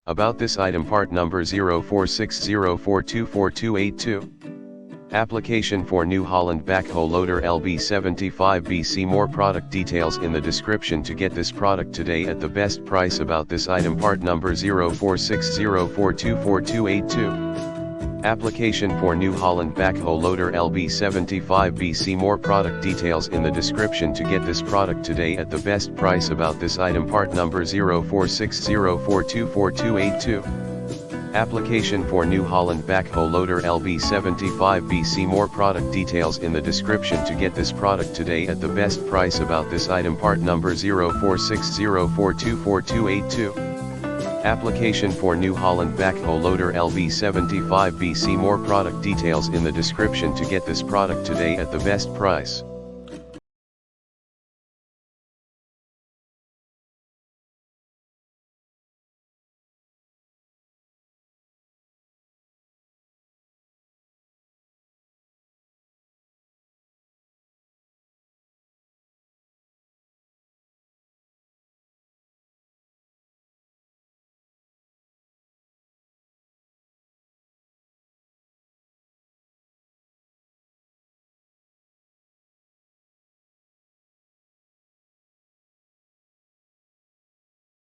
About this item, part number 0460424282. Application for new Holland Backhoe loader LB75B. See more product details in the description to get this product today at the best price. About this item, part number 0460424282. Application for new Holland Backhoe loader LB75B. See more product details in the description to get this product today at the best price. About this item, part number 0460424282. Application for new Holland Backhoe loader LB75B. See more product details in the description to get this product today at the best price. About this item, part number 0460424282. Application for new Holland Backhoe loader LB75B. See more product details in the description to get this product today at the best price.